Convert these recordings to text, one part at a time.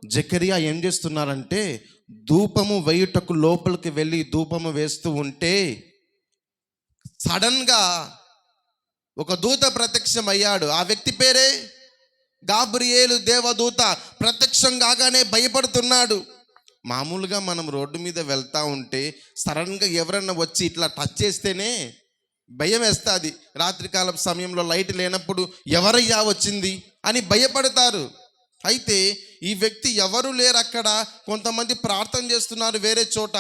జకరియా ఏం చేస్తున్నారంటే ధూపము వేయుటకు లోపలికి వెళ్ళి ధూపము వేస్తూ ఉంటే సడన్గా ఒక దూత ప్రత్యక్షమయ్యాడు. ఆ వ్యక్తి పేరే గాబ్రియేలు దేవదూత. ప్రత్యక్షం కాగానే భయపడుతున్నాడు. మామూలుగా మనం రోడ్డు మీద వెళ్తూ ఉంటే సడన్గా ఎవరన్నా వచ్చి ఇట్లా టచ్ చేస్తేనే భయం వేస్తుంది. రాత్రికాల సమయంలో లైట్ లేనప్పుడు ఎవరయ్యా వచ్చింది అని భయపడతారు. అయితే ఈ వ్యక్తి ఎవరు లేరు అక్కడ, కొంతమంది ప్రార్థన చేస్తున్నారు వేరే చోట.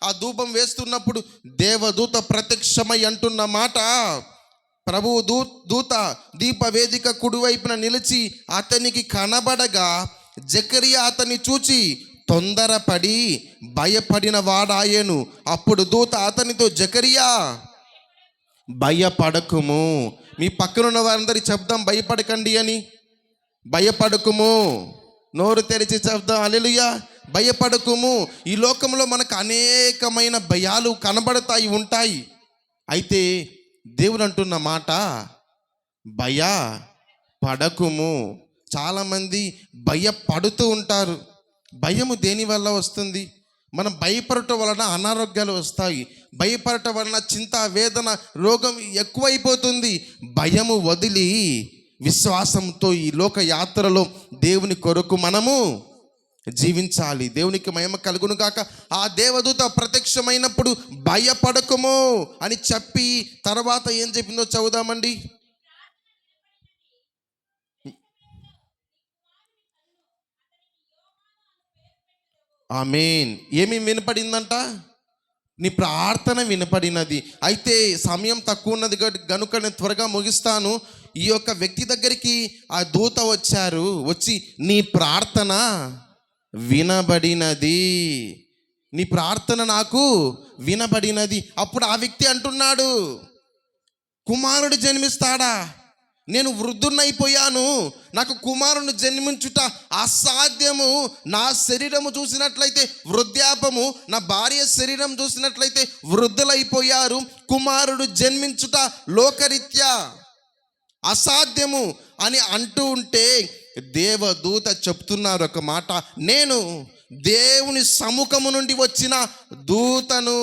ఆ ధూపం వేస్తున్నప్పుడు దేవదూత ప్రత్యక్షమై అంటున్న మాట, ప్రభువు దూత దీప వేదిక కుడివైపున నిలిచి అతనికి కనబడగా జకరియా అతన్ని చూచి తొందరపడి భయపడిన వాడాయను. అప్పుడు దూత అతనితో, జకరియా భయపడకుము. మీ పక్కనున్న వారందరి చెప్దాం భయపడకండి అని. భయపడకుము. నోరు తెరిచి చెప్దాం హల్లెలూయా. భయపడకుము. ఈ లోకంలో మనకు అనేకమైన భయాలు కనబడతాయి, ఉంటాయి. అయితే దేవుడు అంటున్న మాట భయపడకుము. చాలామంది భయపడుతూ ఉంటారు. భయము దేనివల్ల వస్తుంది? మనం భయపడటం వలన అనారోగ్యాలు వస్తాయి. భయపడటం వలన చింత, వేదన, రోగం ఎక్కువైపోతుంది. భయము వదిలి విశ్వాసంతో ఈ లోక యాత్రలో దేవుని కొరకు మనము జీవించాలి. దేవునికి మహిమ కలుగును గాక. ఆ దేవదూత ప్రత్యక్షమైనప్పుడు భయపడకుము అని చెప్పి తర్వాత ఏం చెప్పిందో చదువుదామండి. ఆమేన్. ఏమి వినపడిందంట? నీ ప్రార్థన వినపడినది. అయితే సమయం తక్కువ ఉన్నది గనుక నేను త్వరగా ముగిస్తాను. ఈ యొక్క వ్యక్తి దగ్గరికి ఆ దూత వచ్చి నీ ప్రార్థన వినబడినది, నీ ప్రార్థన నాకు వినబడినది. అప్పుడు ఆ వ్యక్తి అంటున్నాడు, కుమారుడు జన్మిస్తాడా? నేను వృద్ధున్నైపోయాను, నాకు కుమారుని జన్మించుట అసాధ్యము. నా శరీరము చూసినట్లయితే వృద్ధాపము, నా భార్య శరీరం చూసినట్లయితే వృద్ధులైపోయారు. కుమారుడు జన్మించుట లోకరీత్యా అసాధ్యము అని అంటూ ఉంటే దేవదూత చెప్తున్నారు ఒక మాట, నేను దేవుని సముఖము నుండి వచ్చిన దూతను.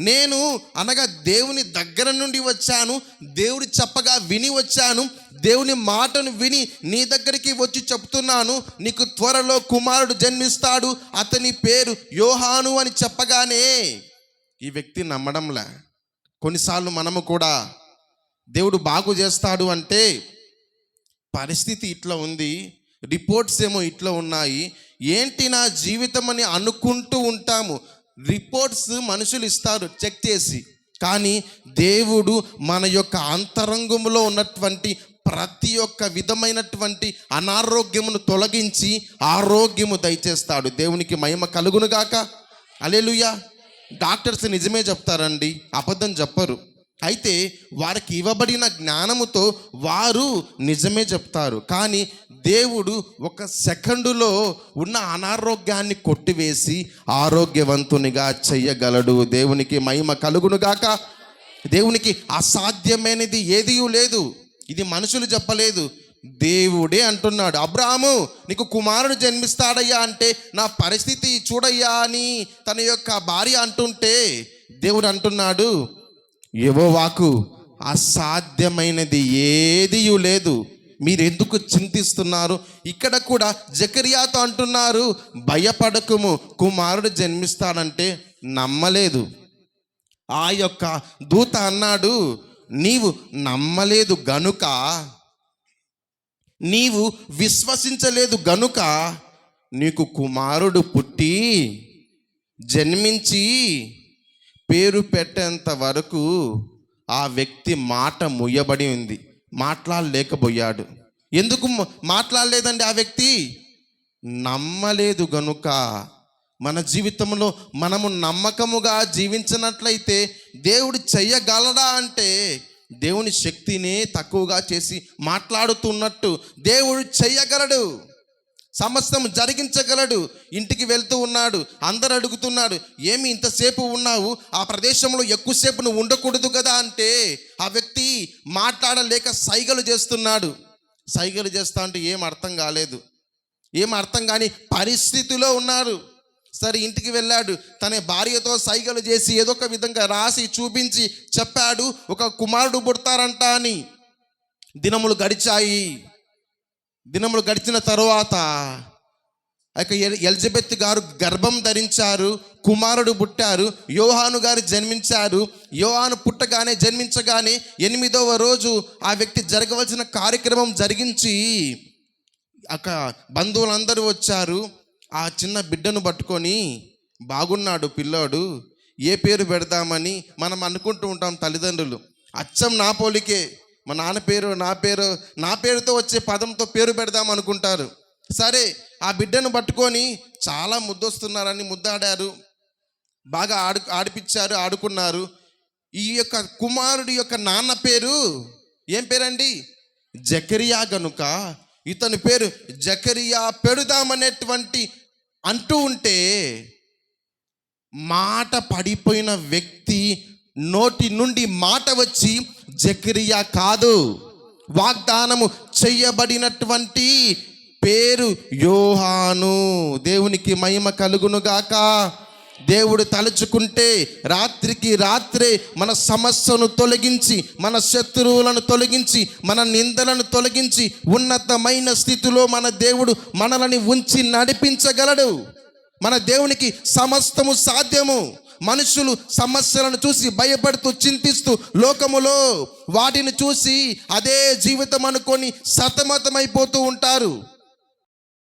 నేను అనగా దేవుని దగ్గర నుండి వచ్చాను. దేవుడు చెప్పగా విని వచ్చాను. దేవుని మాటను విని నీ దగ్గరికి వచ్చి చెప్తున్నాను, నీకు త్వరలో కుమారుడు జన్మిస్తాడు, అతని పేరు యోహాను అని చెప్పగానే ఈ వ్యక్తి నమ్మడంలే. కొన్నిసార్లు మనము కూడా దేవుడు బాగు చేస్తాడు అంటే పరిస్థితి ఇట్లా ఉంది, రిపోర్ట్స్ ఏమో ఇట్లా ఉన్నాయి, ఏంటి నా జీవితం అని అనుకుంటూ ఉంటాము. రిపోర్ట్స్ మనుషులు ఇస్తారు చెక్ చేసి, కానీ దేవుడు మన యొక్క అంతరంగంలో ఉన్నటువంటి ప్రతి ఒక్క విధమైనటువంటి అనారోగ్యమును తొలగించి ఆరోగ్యము దయచేస్తాడు. దేవునికి మహిమ కలుగునుగాక. హల్లెలూయా. డాక్టర్స్ నిజమే చెప్తారండి, అబద్ధం చెప్పరు. అయితే వారికి ఇవ్వబడిన జ్ఞానముతో వారు నిజమే చెప్తారు. కానీ దేవుడు ఒక సెకండులో ఉన్న అనారోగ్యాన్ని కొట్టివేసి ఆరోగ్యవంతునిగా చెయ్యగలడు. దేవునికి మహిమ కలుగునుగాక. దేవునికి అసాధ్యమైనది ఏదీ లేదు. ఇది మనుషులు చెప్పలేదు, దేవుడే అంటున్నాడు. అబ్రాహాము నీకు కుమారుడు జన్మిస్తాడయ్యా అంటే నా పరిస్థితి చూడయ్యా అని తన యొక్క భార్య అంటుంటే దేవుడు అంటున్నాడు, యెహోవాకు అసాధ్యమైనది ఏదీ లేదు. మీరెందుకు చింతిస్తున్నారు? ఇక్కడ కూడా జకరియాతో అంటున్నారు, భయపడకుము, కుమారుడు జన్మిస్తాడంటే నమ్మలేదు. ఆ యొక్క దూత అన్నాడు, నీవు నమ్మలేదు గనుక, నీవు విశ్వసించలేదు గనుక నీకు కుమారుడు పుట్టి జన్మించి పేరు పెట్టేంత వరకు ఆ వ్యక్తి మాట ముయ్యబడి ఉంది, మాట్లాడలేకపోయాడు. ఎందుకు మాట్లాడలేదండి ఆ వ్యక్తి? నమ్మలేదు గనుక. మన జీవితంలో మనము నమ్మకముగా జీవించినట్లయితే దేవుడు చెయ్యగలడా అంటే దేవుని శక్తిని తక్కువగా చేసి మాట్లాడుతున్నట్టు దేవుడు చెయ్యగలడు, సమస్తం జరిగించగలడు. ఇంటికి వెళ్తూ ఉన్నాడు, అందరు అడుగుతున్నాడు, ఏమి ఇంతసేపు ఉన్నావు, ఆ ప్రదేశంలో ఎక్కువసేపు నువ్వు ఉండకూడదు కదా అంటే ఆ వ్యక్తి మాట్లాడలేక సైగలు చేస్తున్నాడు. సైగలు చేస్తా అంటే ఏం అర్థం కాలేదు. ఏం అర్థం కాని పరిస్థితిలో ఉన్నారు. సరే ఇంటికి వెళ్ళాడు. తన భార్యతో సైగలు చేసి ఏదో ఒక విధంగా రాసి చూపించి చెప్పాడు, ఒక కుమారుడు పుడతారంట అని. దినములు గడిచాయి. దినములు గడిచిన తరువాత ఎలిజబెత్ గారు గర్భం ధరించారు, కుమారుడు పుట్టారు, యోహాను గారు జన్మించారు. యోహాను జన్మించగానే 8వ రోజు ఆ వ్యక్తి జరగవలసిన కార్యక్రమం జరిగించి అక్కడ బంధువులందరూ వచ్చారు. ఆ చిన్న బిడ్డను పట్టుకొని, బాగున్నాడు పిల్లోడు, ఏ పేరు పెడదామని మనం అనుకుంటూ ఉంటాం తల్లిదండ్రులు. అచ్చం నా పోలికే, మా నా పేరుతో వచ్చే పదంతో పేరు పెడదాం అనుకుంటారు. సరే ఆ బిడ్డను పట్టుకొని చాలా ముద్దొస్తున్నారని ముద్దాడారు, బాగా ఆడిపించారు, ఆడుకున్నారు. ఈ యొక్క కుమారుడి యొక్క నాన్న పేరు ఏం పేరండి? జకరియా. గనుక ఇతని పేరు జకరియా పెడుదామనేటువంటి అంటూ ఉంటే మాట పడిపోయిన వ్యక్తి నోటి నుండి మాట వచ్చి జకరియా కాదు, వాగ్దానము చెయ్యబడినటువంటి పేరు యోహాను. దేవునికి మహిమ కలుగునుగాక. దేవుడు తలుచుకుంటే రాత్రికి రాత్రే మన సమస్యను తొలగించి, మన శత్రువులను తొలగించి, మన నిందలను తొలగించి ఉన్నతమైన స్థితిలో మన దేవుడు మనల్ని ఉంచి నడిపించగలడు. మన దేవునికి సమస్తము సాధ్యము. మనుషులు సమస్యలను చూసి భయపడుతూ చింతిస్తూ లోకములో వాటిని చూసి అదే జీవితం అనుకొని సతమతమైపోతూ ఉంటారు.